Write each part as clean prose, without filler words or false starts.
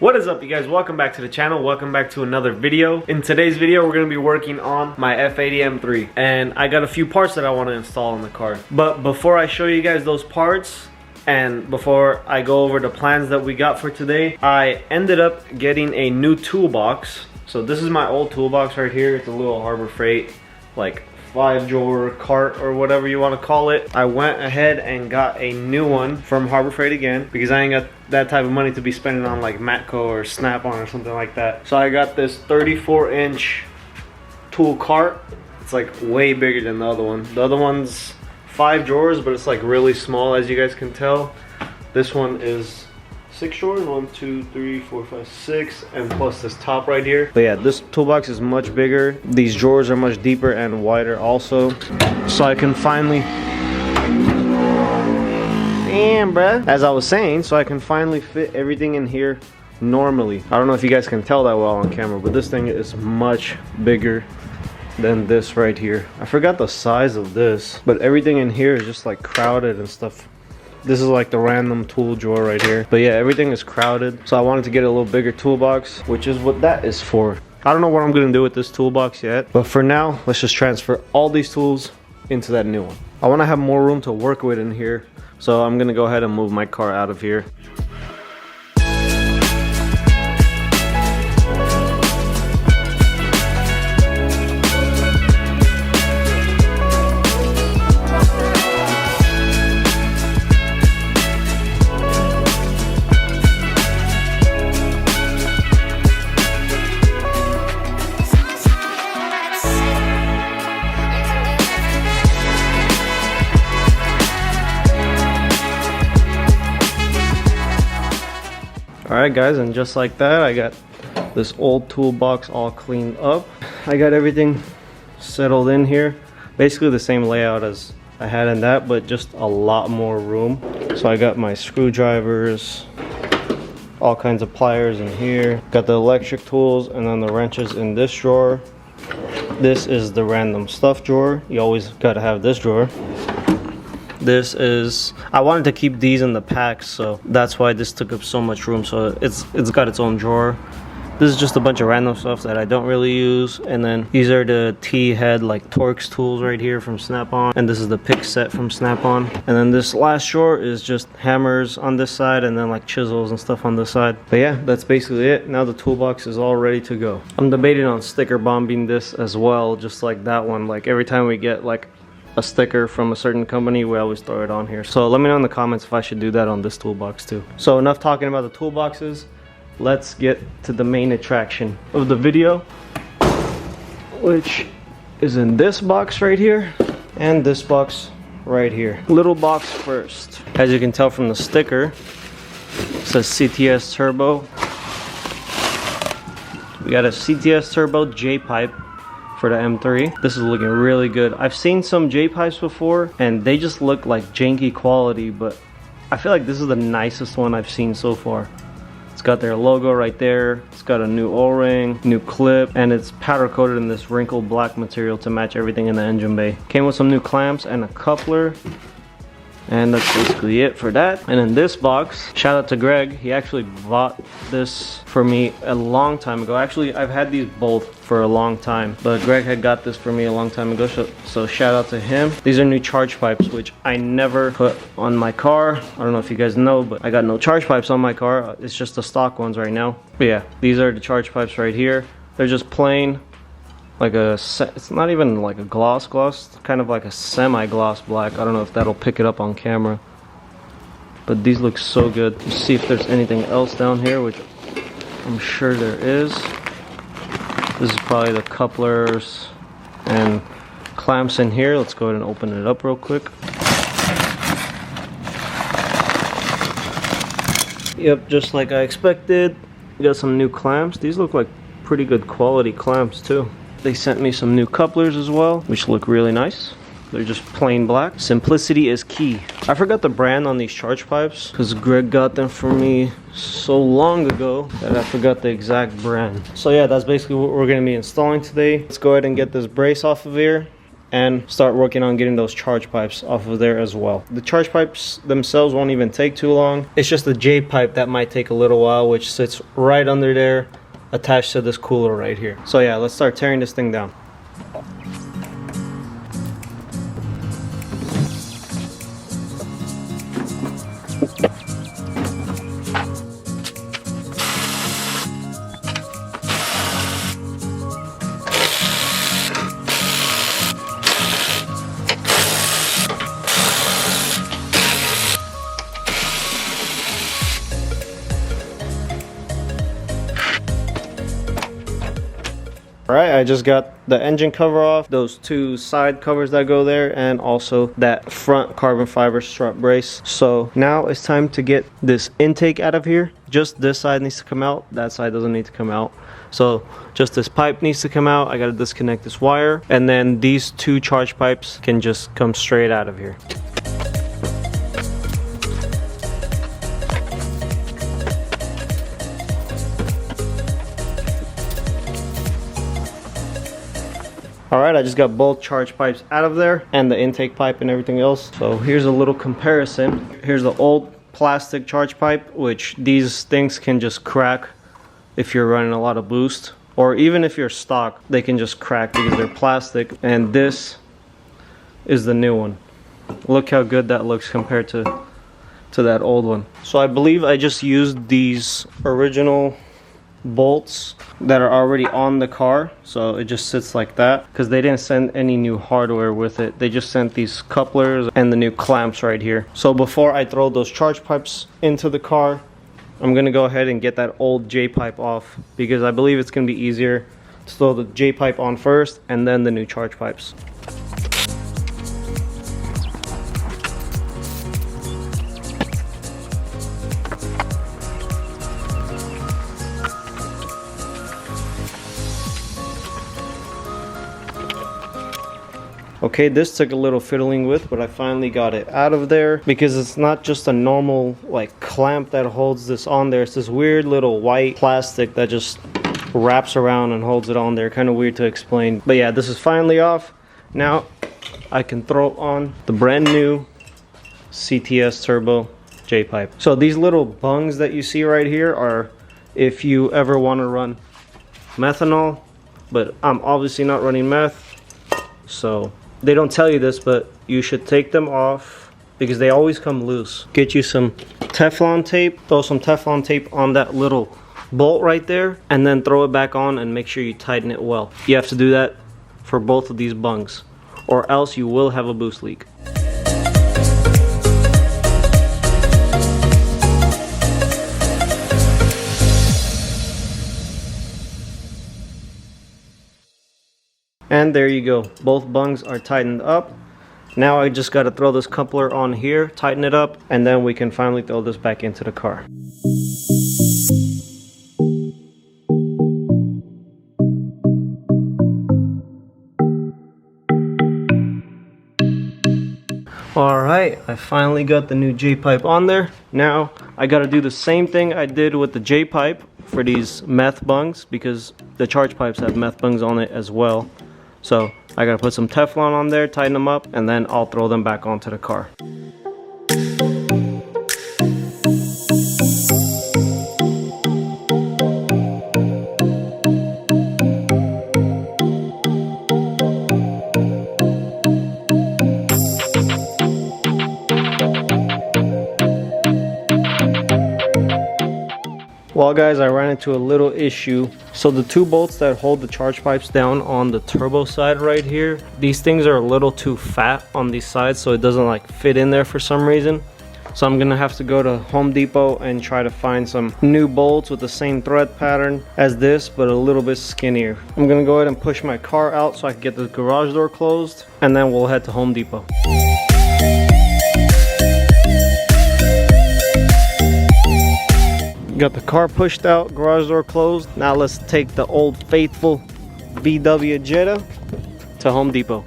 What is up, you guys? Welcome back to the channel. Welcome back to another video. In today's video, we're going to be working on my F80 M3, and I got a few parts that I want to install in the car. But before I show you guys those parts, and before I go over the plans that we got for today, I ended up getting a new toolbox. So this is my old toolbox right here. It's a little Harbor Freight, like 5-drawer cart or whatever you want to call it. I went ahead and got a new one from Harbor Freight again because I ain't got that type of money to be spending on like Matco or Snap-on or something like that. So I got this 34-inch tool cart. It's like way bigger than the other one. The other one's 5 drawers, but it's like really small, as you guys can tell. This one is 6 drawers, 1, 2, 3, 4, 5, 6, and plus this top right here. But yeah, this toolbox is much bigger. These drawers are much deeper and wider also. So I can finally, damn bruh, as I was saying, so I can finally fit everything in here normally. I don't know if you guys can tell that well on camera, but this thing is much bigger than this right here. I forgot the size of this, but everything in here is just like crowded and stuff. This is like the random tool drawer right here. But yeah, everything is crowded. So I wanted to get a little bigger toolbox, which is what that is for. I don't know what I'm gonna do with this toolbox yet, but for now, let's just transfer all these tools into that new one. I wanna have more room to work with in here, so I'm gonna go ahead and move my car out of here. Alright guys, and just like that, I got this old toolbox all cleaned up. I got everything settled in here. Basically the same layout as I had in that, but just a lot more room. So I got my screwdrivers, all kinds of pliers in here. Got the electric tools and then the wrenches in this drawer. This is the random stuff drawer. You always gotta have this drawer. This is, I wanted to keep these in the packs, so that's why this took up so much room. So it's got its own drawer. This is just a bunch of random stuff that I don't really use. And then these are the T-head like Torx tools right here from Snap-on, and this is the pick set from Snap-on. And then this last drawer is just hammers on this side and then like chisels and stuff on this side. But yeah, that's basically it. Now the toolbox is all ready to go. I'm debating on sticker bombing this as well, just like that one. Like every time we get like a sticker from a certain company, we always throw it on here. So let me know in the comments if I should do that on this toolbox too. So enough talking about the toolboxes. Let's get to the main attraction of the video, which is in this box right here and this box right here. Little box first. As you can tell from the sticker, it says CTS Turbo. We got a CTS Turbo J pipe for the M3. This is looking really good. I've seen some J pipes before and they just look like janky quality, but I feel like this is the nicest one I've seen so far. It's got their logo right there. It's got a new O-ring, new clip, and it's powder coated in this wrinkled black material to match everything in the engine bay. Came with some new clamps and a coupler. And that's basically it for that. And in this box, shout out to Greg. He actually bought this for me a long time ago. Actually, I've had these both for a long time, but Greg had got this for me a long time ago, so shout out to him. These are new charge pipes, which I never put on my car. I don't know if you guys know, but I got no charge pipes on my car. It's just the stock ones right now. But yeah, these are the charge pipes right here. They're just plain, like it's not even like a gloss, kind of like a semi-gloss black. I don't know if that'll pick it up on camera, but these look so good. Let's see if there's anything else down here, which I'm sure there is. This is probably the couplers and clamps in here. Let's go ahead and open it up real quick. Yep, just like I expected. We got some new clamps. These look like pretty good quality clamps too. They sent me some new couplers as well, which look really nice. They're just plain black. Simplicity is key. I forgot the brand on these charge pipes because Greg got them for me so long ago that I forgot the exact brand. So yeah, that's basically what we're going to be installing today. Let's go ahead and get this brace off of here and start working on getting those charge pipes off of there as well. The charge pipes themselves won't even take too long. It's just the J pipe that might take a little while, which sits right under there attached to this cooler right here. So yeah, let's start tearing this thing down. Alright, I just got the engine cover off, those two side covers that go there, and also that front carbon fiber strut brace. So now it's time to get this intake out of here. Just this side needs to come out, that side doesn't need to come out. So just this pipe needs to come out. I gotta disconnect this wire, and then these two charge pipes can just come straight out of here. Alright, I just got both charge pipes out of there and the intake pipe and everything else. So here's a little comparison. Here's the old plastic charge pipe, which these things can just crack if you're running a lot of boost, or even if you're stock, they can just crack because they're plastic. And this is the new one. Look how good that looks compared to that old one. So I believe I just used these original bolts that are already on the car, so it just sits like that because they didn't send any new hardware with it. They just sent these couplers and the new clamps right here. So before I throw those charge pipes into the car, I'm gonna go ahead and get that old J pipe off, because I believe it's gonna be easier to throw the J pipe on first and then the new charge pipes. Okay, this took a little fiddling with, but I finally got it out of there, because it's not just a normal like clamp that holds this on there. It's this weird little white plastic that just wraps around and holds it on there. Kind of weird to explain, but yeah, this is finally off. Now I can throw on the brand new CTS Turbo J pipe. So these little bungs that you see right here are if you ever want to run methanol, but I'm obviously not running meth, so they don't tell you this, but you should take them off because they always come loose. Get you some Teflon tape, throw some Teflon tape on that little bolt right there, and then throw it back on and make sure you tighten it well. You have to do that for both of these bungs, or else you will have a boost leak. And there you go, both bungs are tightened up. Now I just got to throw this coupler on here, tighten it up, and then we can finally throw this back into the car. Alright, I finally got the new J pipe on there. Now I got to do the same thing I did with the J pipe for these meth bungs, because the charge pipes have meth bungs on it as well. So I gotta put some Teflon on there, tighten them up, and then I'll throw them back onto the car. Well guys, I ran into a little issue. So the two bolts that hold the charge pipes down on the turbo side right here, these things are a little too fat on these sides, so it doesn't like fit in there for some reason. So I'm gonna have to go to Home Depot and try to find some new bolts with the same thread pattern as this, but a little bit skinnier. I'm gonna go ahead and push my car out so I can get the garage door closed, and then we'll head to Home Depot. Got the car pushed out, garage door closed. Now let's take the old faithful VW Jetta to Home Depot.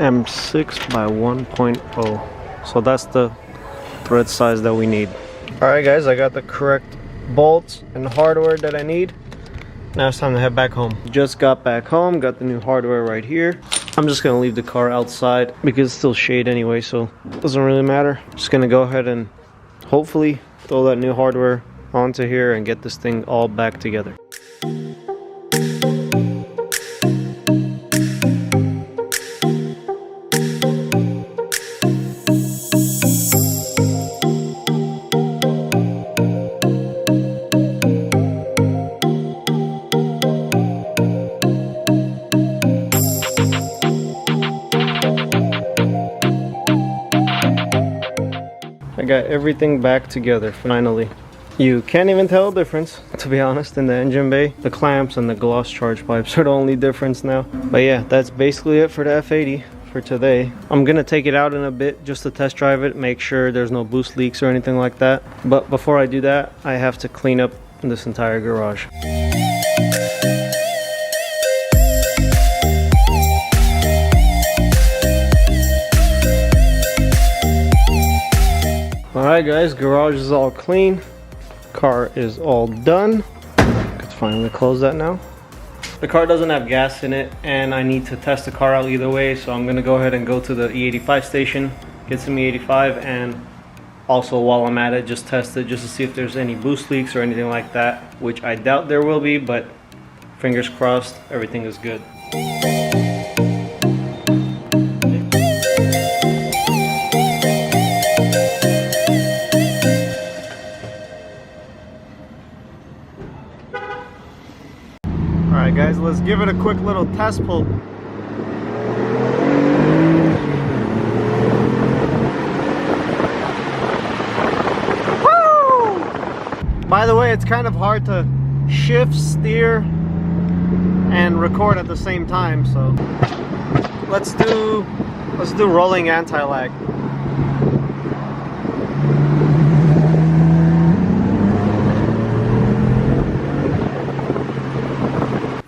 M6 by 1.0. So that's the thread size that we need. Alright guys, I got the correct bolts and hardware that I need. Now it's time to head back home. Just got back home, got the new hardware right here. I'm just gonna leave the car outside because it's still shade anyway, so it doesn't really matter. Just gonna go ahead and hopefully throw that new hardware onto here and get this thing all back together. I got everything back together finally. You can't even tell the difference, to be honest, in the engine bay. The clamps and the gloss charge pipes are the only difference now. But yeah, that's basically it for the F80 for today. I'm gonna take it out in a bit just to test drive it, make sure there's no boost leaks or anything like that. But before I do that, I have to clean up this entire garage. Alright guys, garage is all clean. Car is all done. Let's finally close that now. The car doesn't have gas in it and I need to test the car out either way, so I'm gonna go ahead and go to the E85 station, get some E85, and also while I'm at it, just test it just to see if there's any boost leaks or anything like that, which I doubt there will be, but fingers crossed, everything is good. Alright guys, let's give it a quick little test pull. Woo! By the way, it's kind of hard to shift, steer, and record at the same time, so let's do rolling anti-lag.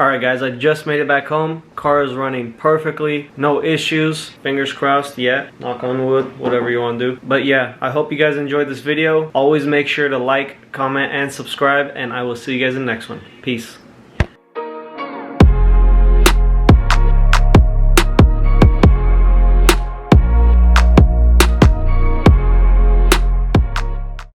Alright guys, I just made it back home. Car is running perfectly, no issues. Fingers crossed, yeah, knock on wood, whatever you want to do. But yeah, I hope you guys enjoyed this video. Always make sure to like, comment, and subscribe, and I will see you guys in the next one. Peace.